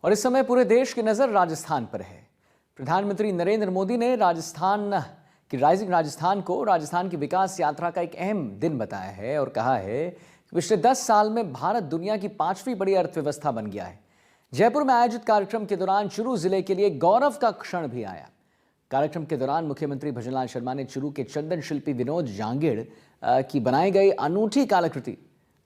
और इस समय पूरे देश की नज़र राजस्थान पर है। प्रधानमंत्री नरेंद्र मोदी ने राजस्थान को राजस्थान की विकास यात्रा का एक अहम दिन बताया है और कहा है कि पिछले 10 साल में भारत दुनिया की 5वीं बड़ी अर्थव्यवस्था बन गया है। जयपुर में आयोजित कार्यक्रम के दौरान चुरू जिले के लिए गौरव का क्षण भी आया। कार्यक्रम के दौरान मुख्यमंत्री भजनलाल शर्मा ने चुरू के चंदन शिल्पी विनोद जांगिड़ की बनाई गई अनूठी कलाकृति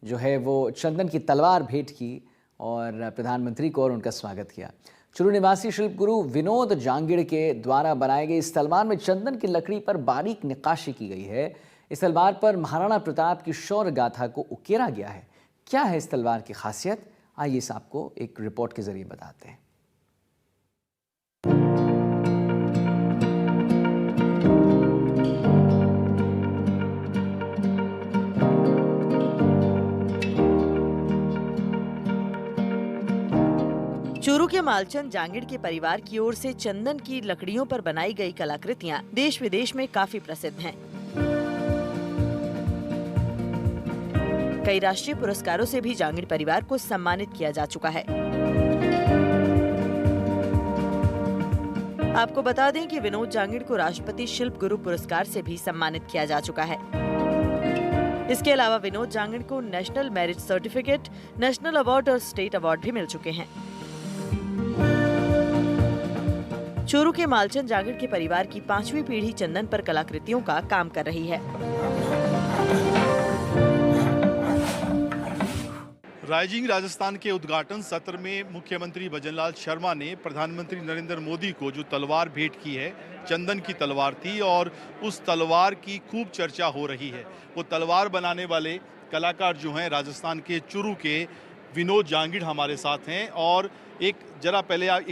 जो है वो चंदन की तलवार भेंट की और प्रधानमंत्री को और उनका स्वागत किया। चुरू निवासी शिल्प गुरु विनोद जांगिड़ के द्वारा बनाई गई इस तलवार में चंदन की लकड़ी पर बारीक नक्काशी की गई है। इस तलवार पर महाराणा प्रताप की शौर्य गाथा को उकेरा गया है। क्या है इस तलवार की खासियत, आइए इस आपको एक रिपोर्ट के जरिए बताते हैं। चूरू के मालचंद जांगिड़ के परिवार की ओर से चंदन की लकड़ियों पर बनाई गई कलाकृतियां देश विदेश में काफी प्रसिद्ध हैं। कई राष्ट्रीय पुरस्कारों से भी जांगिड़ परिवार को सम्मानित किया जा चुका है। आपको बता दें कि विनोद जांगिड़ को राष्ट्रपति शिल्प गुरु पुरस्कार से भी सम्मानित किया जा चुका है। इसके अलावा विनोद जांगिड़ को national merit certificate, national award और स्टेट अवार्ड भी मिल चुके हैं। चूरू के मालचंद जांगिड़ के परिवार की 5वीं पीढ़ी चंदन पर कलाकृतियों का काम कर रही है। राइजिंग राजस्थान के उद्घाटन सत्र में मुख्यमंत्री भजनलाल शर्मा ने प्रधानमंत्री नरेंद्र मोदी को जो तलवार भेंट की है, चंदन की तलवार थी और उस तलवार की खूब चर्चा हो रही है। वो तलवार बनाने वाले कलाकार जो हैं राजस्थान के चूरू के विनोद जांगिड़ हमारे साथ हैं और एक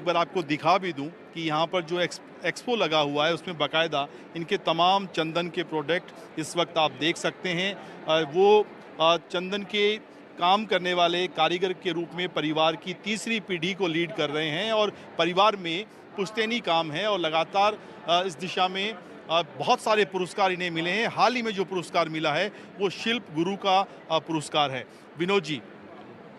बार आपको दिखा भी दूं कि यहाँ पर जो एक्सपो लगा हुआ है उसमें बाकायदा इनके तमाम चंदन के प्रोडक्ट इस वक्त आप देख सकते हैं। वो चंदन के काम करने वाले कारीगर के रूप में परिवार की 3री पीढ़ी को लीड कर रहे हैं और परिवार में पुश्तैनी काम है और लगातार इस दिशा में बहुत सारे पुरस्कार इन्हें मिले हैं। हाल ही में जो पुरस्कार मिला है वो शिल्प गुरु का पुरस्कार है। विनोद जी,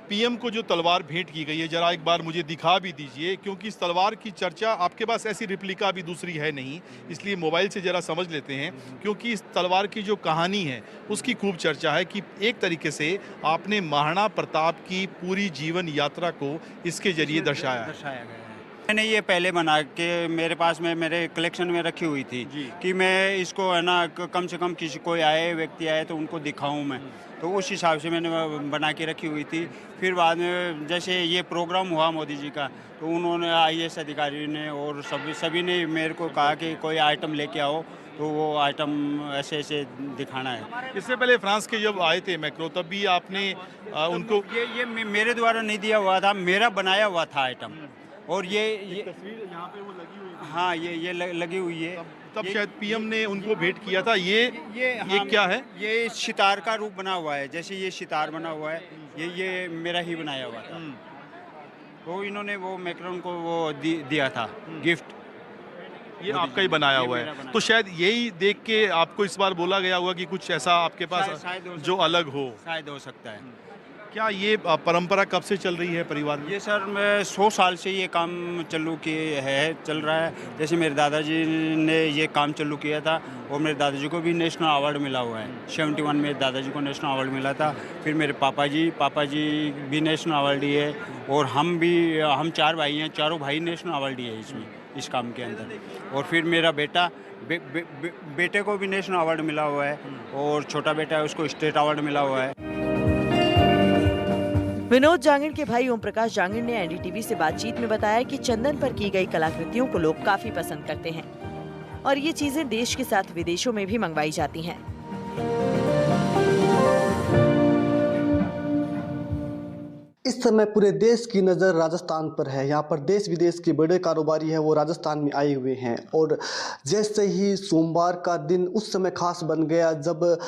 पीएम को जो तलवार भेंट की गई है जरा एक बार मुझे दिखा भी दीजिए, क्योंकि इस तलवार की चर्चा आपके पास ऐसी रिप्लिका भी दूसरी है नहीं, इसलिए मोबाइल से जरा समझ लेते हैं। क्योंकि इस तलवार की जो कहानी है उसकी खूब चर्चा है कि एक तरीके से आपने महाराणा प्रताप की पूरी जीवन यात्रा को इसके जरिए दर्शाया है। मैंने ये पहले बना के मेरे पास में मेरे कलेक्शन में रखी हुई थी कि मैं इसको है ना कम से कम किसी कोई व्यक्ति आए तो उनको दिखाऊं मैं, तो उस हिसाब से मैंने बना के रखी हुई थी। फिर बाद में जैसे ये प्रोग्राम हुआ मोदी जी का, तो उन्होंने IAS अधिकारी ने और सभी ने मेरे को कहा कि कोई आइटम लेके आओ, तो वो आइटम ऐसे ऐसे दिखाना है। इससे पहले फ्रांस के जब आए थे मैक्रो, तब भी आपने उनको ये मेरे द्वारा नहीं दिया हुआ था, मेरा बनाया हुआ था आइटम। और ये तस्वीर यहाँ पे वो लगी हुई है। हाँ, ये लगी हुई है। तब शायद पीएम ने उनको भेंट किया था। ये क्या है? ये सितार का रूप बना हुआ है, जैसे ये सितार बना हुआ है, ये मेरा ही बनाया हुआ था। तो इन्होंने वो मैक्रोन को वो दिया था गिफ्ट। ये आपका ही बनाया हुआ है, तो शायद यही देख के आपको इस बार बोला गया होगा कि कुछ ऐसा आपके पास जो अलग हो। शायद हो सकता है। क्या ये परंपरा कब से चल रही है परिवार में? ये सर मैं 100 साल से ये काम चल रहा है। जैसे मेरे दादाजी ने ये काम चालू किया था और मेरे दादाजी को भी नेशनल अवार्ड मिला हुआ है। 71 में दादाजी को नेशनल अवार्ड मिला था। फिर मेरे पापा जी भी नेशनल अवार्ड है और हम 4 भाई हैं, चारों भाई नेशनल अवार्ड है इसमें, इस काम के अंदर। और फिर मेरा बेटे को भी नेशनल अवार्ड मिला हुआ है और छोटा बेटा है उसको स्टेट अवार्ड मिला हुआ है। विनोद जांगिड़ के भाई ओम प्रकाश जांगिड़ ने NDTV से बातचीत में बताया कि चंदन पर की गई कलाकृतियों को लोग काफी पसंद करते हैं और ये चीजें देश के साथ विदेशों में भी मंगवाई जाती हैं। इस समय पूरे देश की नज़र राजस्थान पर है। यहाँ पर देश विदेश के बड़े कारोबारी हैं वो राजस्थान में आए हुए हैं और जैसे ही सोमवार का दिन उस समय खास बन गया जब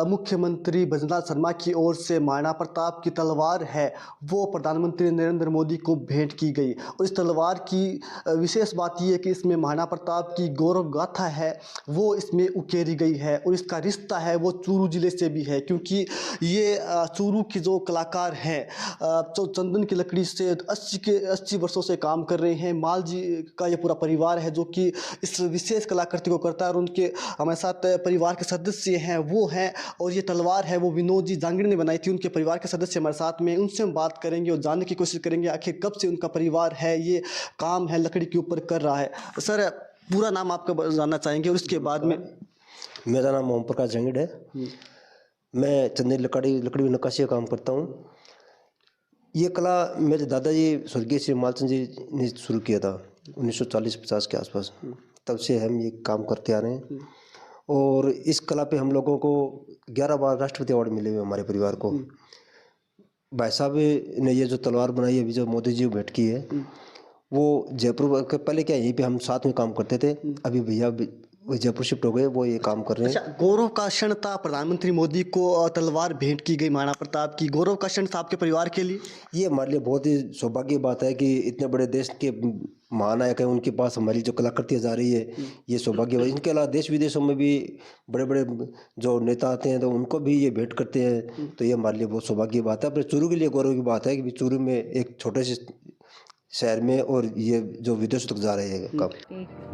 मुख्यमंत्री भजनलाल शर्मा की ओर से महाराणा प्रताप की तलवार है वो प्रधानमंत्री नरेंद्र मोदी को भेंट की गई। और इस तलवार की विशेष बात यह है कि इसमें महाराणा प्रताप की गौरव गाथा है वो इसमें उकेरी गई है और इसका रिश्ता है वो चूरू जिले से भी है, क्योंकि ये चूरू की जो कलाकार हैं चंदन की लकड़ी से 80 वर्षों से काम कर रहे हैं। माल जी का ये पूरा परिवार है जो कि इस विशेष कलाकृति को करता है, और उनके हमारे साथ परिवार के सदस्य हैं वो हैं। और ये तलवार है वो विनोद जी जांगड़ ने बनाई थी, उनके परिवार के सदस्य हमारे साथ में, उनसे हम बात करेंगे और जानने की कोशिश करेंगे आखिर कब से उनका परिवार है ये काम है लकड़ी के ऊपर कर रहा है। सर, पूरा नाम आपका जानना चाहेंगे और उसके बाद में। मेरा नाम ओम प्रकाश जांगड़ है। मैं चंदन लकड़ी में नक्काशी का काम करता हूँ। ये कला मेरे दादाजी स्वर्गीय श्री मालचंद जी ने शुरू किया था 1940-50 के आसपास। तब से हम ये काम करते आ रहे हैं, और इस कला पे हम लोगों को 11 बार राष्ट्रपति अवार्ड मिले हुए हमारे परिवार को। भाई साहब ने ये जो तलवार बनाई है, अभी जो मोदी जी भेंट की है, वो जयपुर के पहले क्या यहीं पे हम साथ में काम करते थे। अभी भैया जयपुर शिफ्ट हो गए, वो ये काम कर रहे हैं। अच्छा, गौरव का क्षण था प्रधानमंत्री मोदी को तलवार भेंट की गई महाराणा प्रताप की, गौरव का क्षण था आपके परिवार के लिए? ये हमारे लिए बहुत ही सौभाग्य की बात है कि इतने बड़े देश के महानायक हैं, उनके पास हमारी जो कलाकृतियाँ जा रही है, ये सौभाग्य है। इनके अलावा देश विदेशों में भी बड़े बड़े जो नेता आते हैं तो उनको भी ये भेंट करते हैं, तो ये हमारे लिए बहुत सौभाग्य की बात है। अपने चूरू के लिए गौरव की बात है कि चूरू में एक छोटे से शहर में, और ये जो विदेशों तक जा रहे हैं कब।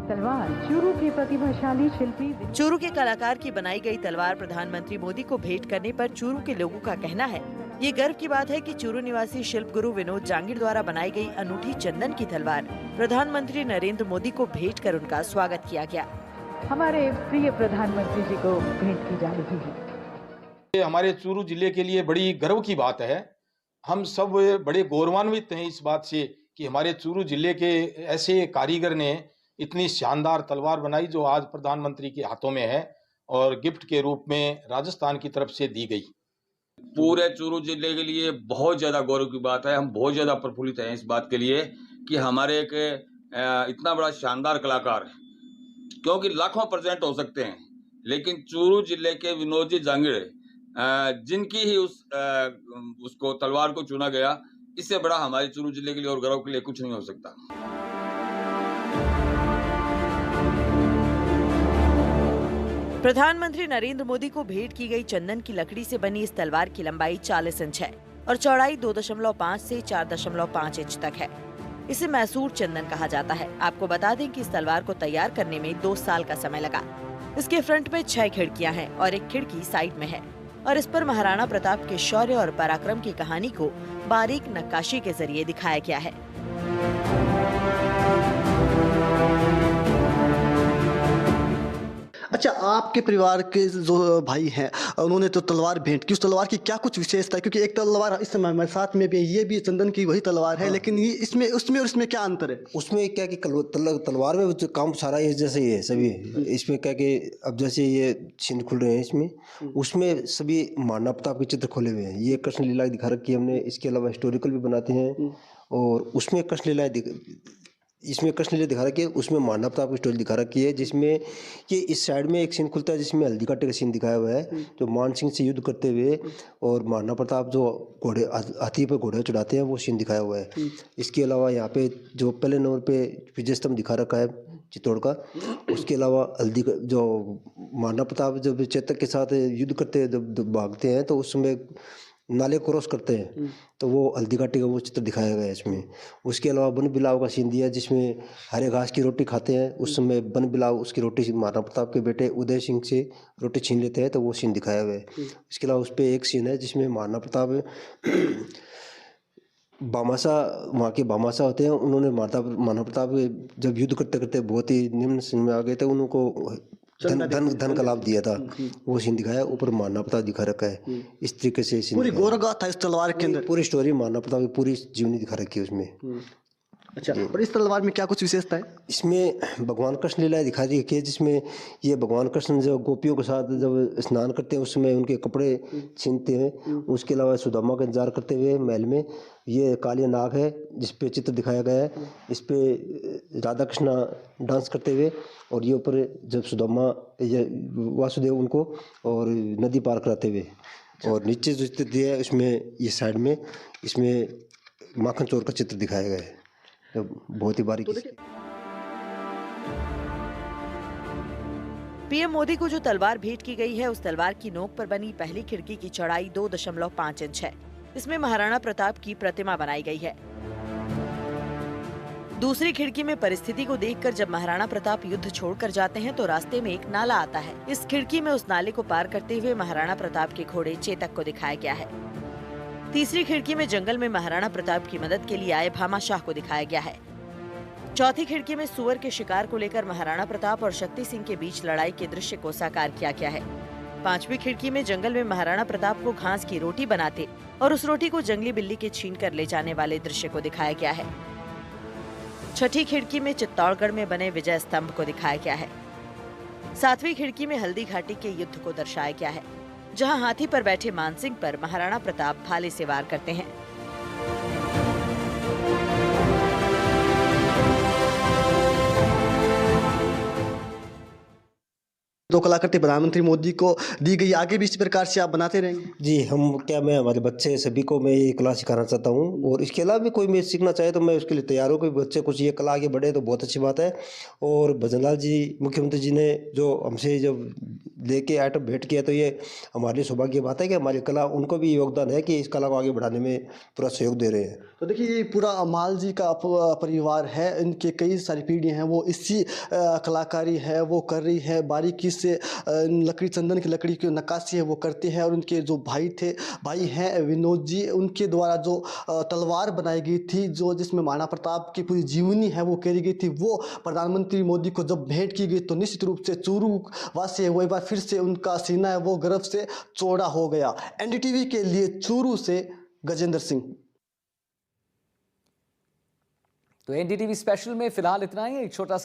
तलवार चूरू के प्रतिभाशाली शिल्पी। चूरू के कलाकार की बनाई गई तलवार प्रधानमंत्री मोदी को भेंट करने पर चूरू के लोगों का कहना है, ये गर्व की बात है कि चूरू निवासी शिल्प गुरु विनोद जांगड़ द्वारा बनाई गई अनूठी चंदन की तलवार प्रधानमंत्री नरेंद्र मोदी को भेंट कर उनका स्वागत किया गया। हमारे प्रिय प्रधानमंत्री जी को भेंट की जा रही है। ये हमारे चूरू जिले के लिए बड़ी गर्व की बात है। हम सब बड़े गौरवान्वित हैं इस बात से कि हमारे चूरू जिले के ऐसे कारीगर ने इतनी शानदार तलवार बनाई जो आज प्रधानमंत्री के हाथों में है और गिफ्ट के रूप में राजस्थान की तरफ से दी गई। पूरे चूरू जिले के लिए बहुत ज़्यादा गौरव की बात है। हम बहुत ज़्यादा प्रफुल्लित हैं इस बात के लिए कि हमारे एक इतना बड़ा शानदार कलाकार, क्योंकि लाखों प्रेजेंट हो सकते हैं, लेकिन चूरू जिले के विनोद जी जांगड़ जिनकी ही उसको तलवार को चुना गया, इससे बड़ा हमारे चूरू जिले के लिए और गर्व के लिए कुछ नहीं हो सकता। प्रधानमंत्री नरेंद्र मोदी को भेंट की गई चंदन की लकड़ी से बनी इस तलवार की लंबाई 40 इंच है और चौड़ाई 2.5 से 4.5 इंच तक है। इसे मैसूर चंदन कहा जाता है। आपको बता दें कि इस तलवार को तैयार करने में 2 साल का समय लगा। इसके फ्रंट में 6 खिड़कियां हैं और एक खिड़की साइड में है, और इस पर महाराणा प्रताप के शौर्य और पराक्रम की कहानी को बारीक नक्काशी के जरिए दिखाया गया है। अच्छा, आपके परिवार के जो भाई हैं उन्होंने तो तलवार भेंट की, उस तलवार की क्या कुछ विशेषता है? क्योंकि एक तलवार इस समय हमारे साथ में भी है, ये भी चंदन की वही तलवार है, लेकिन ये इसमें उसमें और इसमें क्या अंतर है? उसमें क्या कि तलवार में जो काम सारा ये जैसे ही है सभी। इसमें क्या कि अब जैसे ये छिंद खुल रहे हैं इसमें, उसमें सभी महाराणा प्रताप के चित्र खोले हुए हैं। ये कृष्ण लीला दिखा रखी है हमने। इसके अलावा हिस्टोरिकल भी बनाते हैं, और उसमें कृष्ण लीला इसमें कृष्ण लीला दिखा रखी है, उसमें महाराणा प्रताप की स्टोरी दिखा रखी है, जिसमें ये इस साइड में एक सीन खुलता है जिसमें हल्दी काटे का सीन दिखाया हुआ है, जो मान सिंह से युद्ध करते हुए और महाराणा प्रताप जो घोड़े हाथी पर घोड़े चढ़ाते हैं वो सीन दिखाया हुआ है। इसके अलावा यहाँ पे जो पहले नंबर पे विजय स्तंभ दिखा रखा है चित्तौड़ का, उसके अलावा हल्दी जो महाराणा प्रताप जब चेतक के साथ युद्ध करते हैं, जब भागते हैं तो उस समय नाले क्रॉस करते हैं, तो वो हल्दी घाटी का वो चित्र दिखाया गया है इसमें। उसके अलावा बन बिलाव का सीन दिया जिसमें हरे घास की रोटी खाते हैं, उस समय बन बिलाव उसकी रोटी महाराणा प्रताप के बेटे उदय सिंह से रोटी छीन लेते हैं, तो वो सीन दिखाया हुआ है। इसके अलावा उस पर एक सीन है जिसमें महाराणा प्रताप भामाशाह, वहाँ के भामाशाह होते हैं, उन्होंने महाराणा प्रताप जब युद्ध करते करते बहुत ही निम्न सीन में आ गए थे, उनको धन का लाभ दिया था, वो सीन दिखाया। ऊपर महाराणा प्रताप दिखा रखा है। इस तरीके से पूरी गौरगाथा इस तलवार के अंदर, पूरी स्टोरी महाराणा प्रताप की पूरी जीवनी दिखा रखी है उसमें। अच्छा, और इस तलवार में क्या कुछ विशेषता है? इसमें भगवान कृष्ण लीला दिखा रखी है, जिसमें ये भगवान कृष्ण जब गोपियों के साथ जब स्नान करते हैं उस समय उनके कपड़े छीनते हैं। उसके अलावा सुदामा का इंतजार करते हुए महल में ये काली नाग है जिस पे चित्र दिखाया गया है। इस पे राधा कृष्णा डांस करते हुए, और ये ऊपर जब सुदामा वासुदेव उनको और नदी पार कराते हुए, और नीचे जो चित्र दिया है उसमें ये साइड में इसमें माखन चोर का चित्र दिखाया गया है, बहुत ही बारीकी से। पीएम मोदी को जो तलवार भेंट की गई है, उस तलवार की नोक पर बनी पहली खिड़की की चौड़ाई 2.5 इंच है इसमें महाराणा प्रताप की प्रतिमा बनाई गई है। दूसरी खिड़की में परिस्थिति को देखकर जब महाराणा प्रताप युद्ध छोड़कर जाते हैं तो रास्ते में एक नाला आता है। इस खिड़की में उस नाले को पार करते हुए महाराणा प्रताप के घोड़े चेतक को दिखाया गया है। तीसरी खिड़की में जंगल में महाराणा प्रताप की मदद के लिए आए भामा शाह को दिखाया गया है। चौथी खिड़की में सुअर के शिकार को लेकर महाराणा प्रताप और शक्ति सिंह के बीच लड़ाई के दृश्य को साकार किया गया है। पांचवी खिड़की में जंगल में महाराणा प्रताप को घास की रोटी बनाते और उस रोटी को जंगली बिल्ली के छीन कर ले जाने वाले दृश्य को दिखाया गया है। छठी खिड़की में चित्तौड़गढ़ में बने विजय स्तंभ को दिखाया गया है। सातवीं खिड़की में हल्दी घाटी के युद्ध को दर्शाया गया है, जहां हाथी पर बैठे मानसिंह पर महाराणा प्रताप भाले से वार करते हैं। दो कलाकृति प्रधानमंत्री मोदी को दी गई, आगे भी इस प्रकार से आप बनाते रहेंगे? जी, मैं हमारे बच्चे सभी को मैं ये कला सिखाना चाहता हूँ, और इसके अलावा भी कोई मैं सीखना चाहे तो मैं उसके लिए तैयार हूँ। कोई बच्चे कुछ ये कला आगे बढ़े तो बहुत अच्छी बात है। और भजनलाल जी, मुख्यमंत्री जी ने जो हमसे जब लेके आइटम भेंट किया तो ये हमारे लिए सौभाग्य बात है कि हमारी कला, उनको भी योगदान है कि इस कला को आगे बढ़ाने में पूरा सहयोग दे रहे हैं। तो देखिए, ये पूरा माल जी का परिवार है, इनके कई सारी पीढ़ियां हैं, वो इसी कलाकारी है वो कर रही है, बारीकी से लकड़ी, चंदन की लकड़ी की नक्काशी है वो करते हैं। और उनके जो भाई हैं विनोद जी, उनके द्वारा जो तलवार बनाई गई थी, जो जिसमें महाराणा प्रताप की पूरी जीवनी है वो करी गई थी, वो प्रधानमंत्री मोदी को जब भेंट की गई तो निश्चित रूप से चूरू वासी है वो एक बार फिर से उनका सीना है वो गर्व से चौड़ा हो गया। एनडीटीवी के लिए चूरू से गजेंद्र सिंह। तो एनडीटीवी स्पेशल में फिलहाल इतना ही। एक छोटा सा